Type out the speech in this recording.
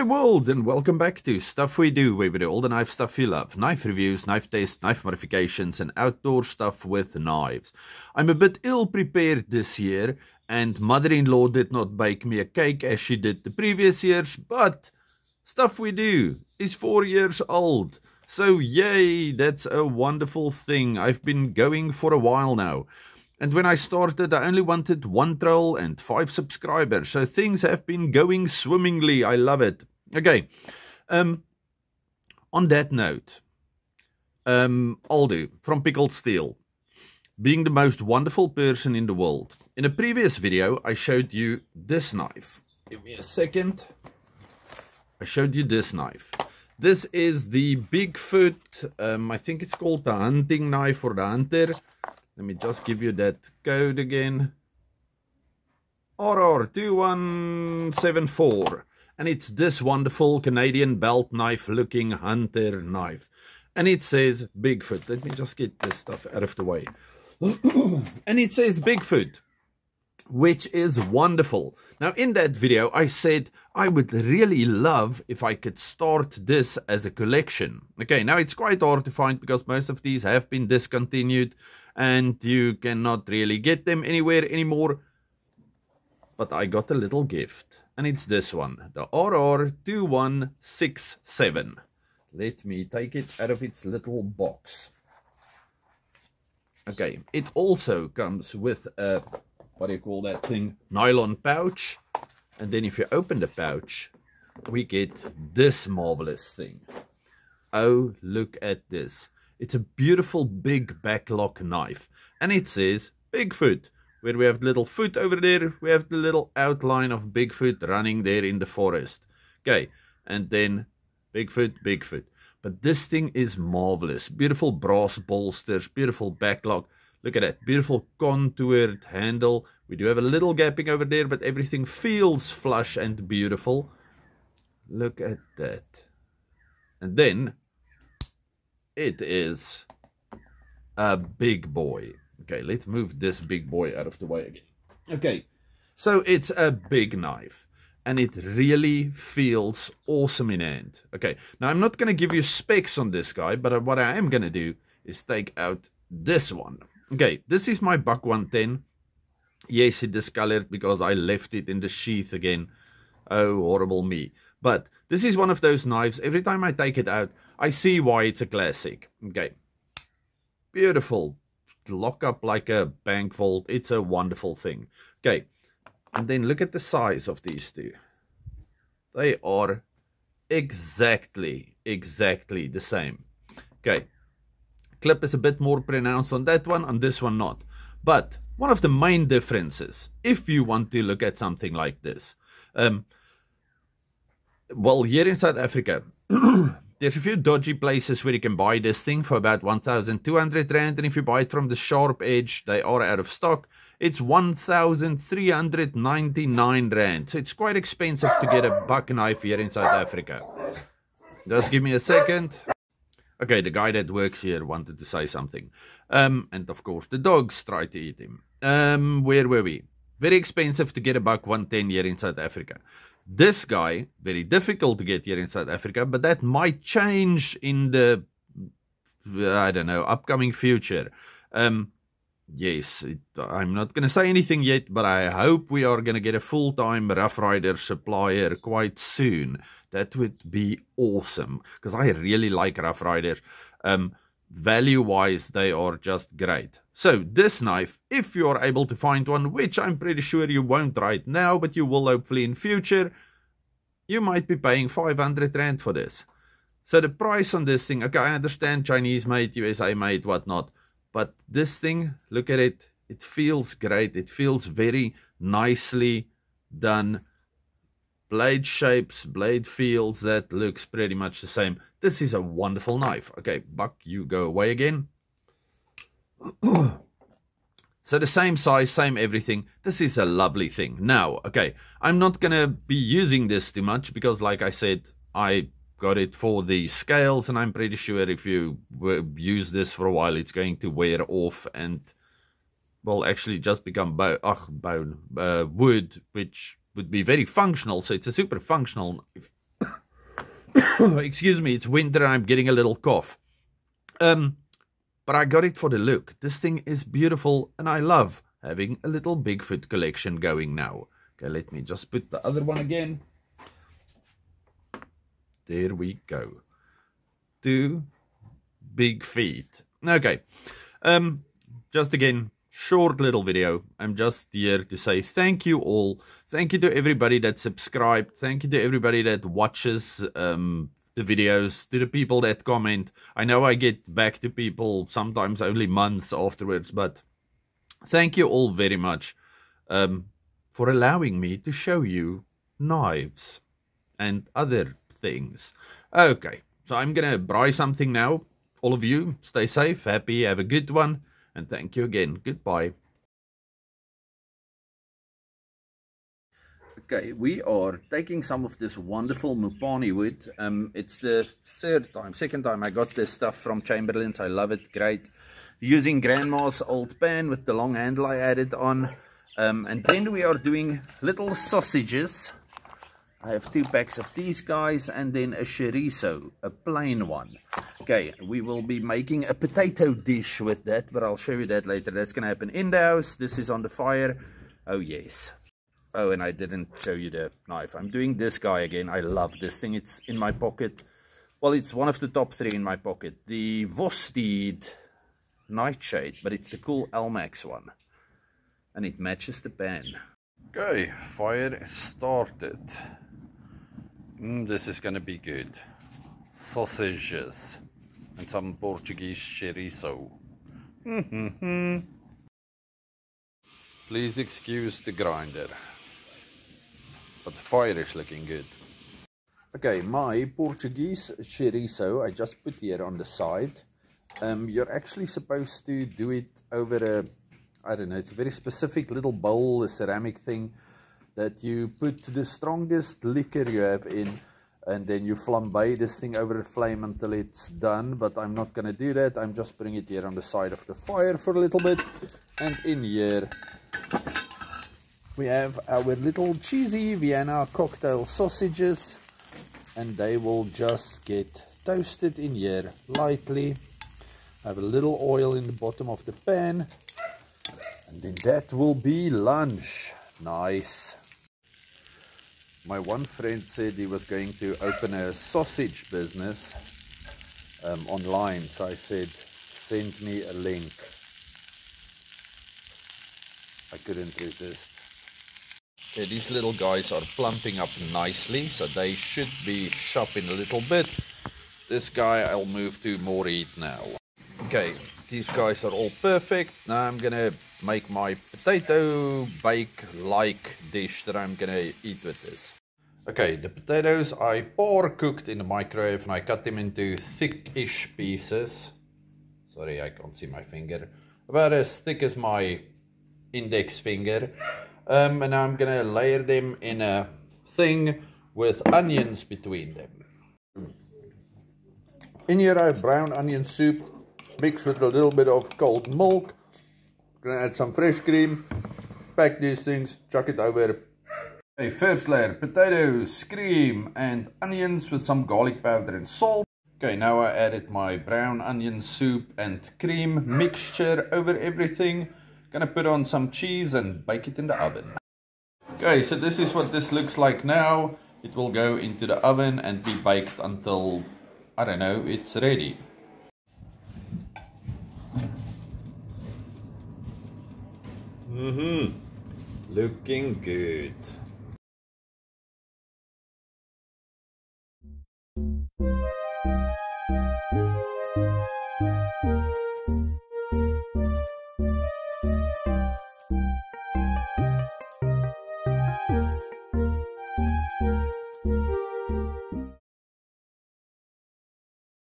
world, and welcome back to Stuff We Do, where we do all the knife stuff you love. Knife reviews, knife tests, knife modifications, and outdoor stuff with knives. I'm a bit ill-prepared this year, and mother-in-law did not bake me a cake as she did the previous years, but Stuff We Do is 4 years old. So yay, that's a wonderful thing. I've been going for a while now. And when I started, I only wanted 1 troll and 5 subscribers. So things have been going swimmingly. I love it. Okay. On that note, Aldo from Pickled Steel, being the most wonderful person in the world. In a previous video, I showed you this knife. Give me a second. I showed you this knife. This is the Bigfoot, I think it's called the hunting knife for the hunter. Let me just give you that code again. RR2174. And it's this wonderful Canadian belt knife looking hunter knife. And it says Bigfoot. Let me just get this stuff out of the way. And it says Bigfoot, which is wonderful. Now in that video I said I would really love if I could start this as a collection. Okay, now it's quite hard to find because most of these have been discontinued and you cannot really get them anywhere anymore. But I got a little gift, and it's this one, the RR2167. Let me take it out of its little box. Okay, it also comes with a, what do you call that thing, nylon pouch. And then if you open the pouch, we get this marvelous thing. Oh, look at this. It's a beautiful big backlock knife. And it says Bigfoot. Where we have the little foot over there, we have the little outline of Bigfoot running there in the forest. Okay, and then Bigfoot, Bigfoot. But this thing is marvelous. Beautiful brass bolsters, beautiful backlock. Look at that, beautiful contoured handle. We do have a little gapping over there, but everything feels flush and beautiful. Look at that. And then it is a big boy. Okay, let's move this big boy out of the way again. Okay, so it's a big knife. And it really feels awesome in hand. Okay, now I'm not going to give you specs on this guy, but what I am going to do is take out this one. Okay, this is my Buck 110. Yes, it discolored because I left it in the sheath again. Oh, horrible me. But this is one of those knives. Every time I take it out, I see why it's a classic. Okay, beautiful. Lock up like a bank vault. It's a wonderful thing. Okay, and then look at the size of these two. They are exactly the same. Okay, clip is a bit more pronounced on that one, on this one not. But one of the main differences, if you want to look at something like this, well, here in South Africa, there's a few dodgy places where you can buy this thing for about 1,200 Rand, and if you buy it from the Sharp Edge, they are out of stock. It's 1,399 Rand. So it's quite expensive to get a buck knife here in South Africa. Just give me a second. Okay, the guy that works here wanted to say something. And of course, the dogs try to eat him. Where were we? Very expensive to get a buck 110 here in South Africa. This guy, very difficult to get here in South Africa, but that might change in the, I don't know, upcoming future. Yes, I'm not going to say anything yet, but I hope we are going to get a full-time Rough Rider supplier quite soon. That would be awesome, because I really like Rough Riders. Value-wise, they are just great. So this knife, if you are able to find one, which I'm pretty sure you won't right now, but you will hopefully in future, you might be paying 500 Rand for this. So the price on this thing, okay, I understand Chinese made, USA made, whatnot, but this thing, look at it, it feels great. It feels very nicely done. Blade shapes, blade feels, that looks pretty much the same. This is a wonderful knife. Okay, Buck, you go away again. So the same size, same everything. This is a lovely thing. Now, okay, I'm not going to be using this too much because, like I said, I got it for the scales, and I'm pretty sure if you use this for a while, it's going to wear off and, well, actually just become wood, which would be very functional. So it's a super functional knife. Excuse me, it's winter and I'm getting a little cough. But I got it for the look. This thing is beautiful and I love having a little Bigfoot collection going now. Okay, let me just put the other one again. There we go. 2 big feet. Okay. Just again, short little video. I'm just here to say thank you all. Thank you to everybody that subscribed. Thank you to everybody that watches the videos, to the people that comment. I know I get back to people sometimes only months afterwards, but thank you all very much for allowing me to show you knives and other things. Okay, so I'm gonna buy something now. All of you, stay safe, happy, have a good one, and thank you again. Goodbye. Okay, we are taking some of this wonderful Mupani wood. It's the second time I got this stuff from Chamberlain's. I love it, great. Using Grandma's old pan with the long handle I added on. And then we are doing little sausages. I have 2 packs of these guys and then a chorizo, a plain one. Okay, we will be making a potato dish with that, but I'll show you that later. That's going to happen in the house. This is on the fire. Oh, yes. Oh, and I didn't show you the knife. I'm doing this guy again. I love this thing. It's in my pocket. Well, it's one of the top 3 in my pocket. The Vostede Nightshade, but it's the cool Almax one. And it matches the pan. Okay, fire started. This is going to be good. Sausages and some Portuguese chorizo. Please excuse the grinder, but the fire is looking good. Okay, my Portuguese chorizo I just put here on the side. You're actually supposed to do it over a, I don't know, it's a very specific little bowl, a ceramic thing, that you put the strongest liquor you have in, and then you flambe this thing over the flame until it's done. But I'm not going to do that. I'm just putting it here on the side of the fire for a little bit. And in here we have our little cheesy Vienna cocktail sausages, and they will just get toasted in here lightly. I have a little oil in the bottom of the pan, and then that will be lunch. Nice. My one friend said he was going to open a sausage business online, so I said, send me a link. I couldn't resist. Okay, these little guys are plumping up nicely, so they should be shop in a little bit. This guy I'll move to more heat now. Okay, these guys are all perfect. Now I'm gonna make my potato bake-like dish that I'm gonna eat with this. Okay, the potatoes I pour cooked in the microwave, and I cut them into thick-ish pieces. Sorry, I can't see my finger. About as thick as my index finger. And now I'm gonna layer them in a thing with onions between them. In here I have brown onion soup mixed with a little bit of cold milk. Gonna add some fresh cream, pack these things, chuck it over. Okay, first layer, potatoes, cream and onions with some garlic powder and salt. Okay, now I added my brown onion soup and cream mixture over everything. Gonna put on some cheese and bake it in the oven. Okay, so this is what this looks like now. It will go into the oven and be baked until, I don't know, it's ready. Looking good.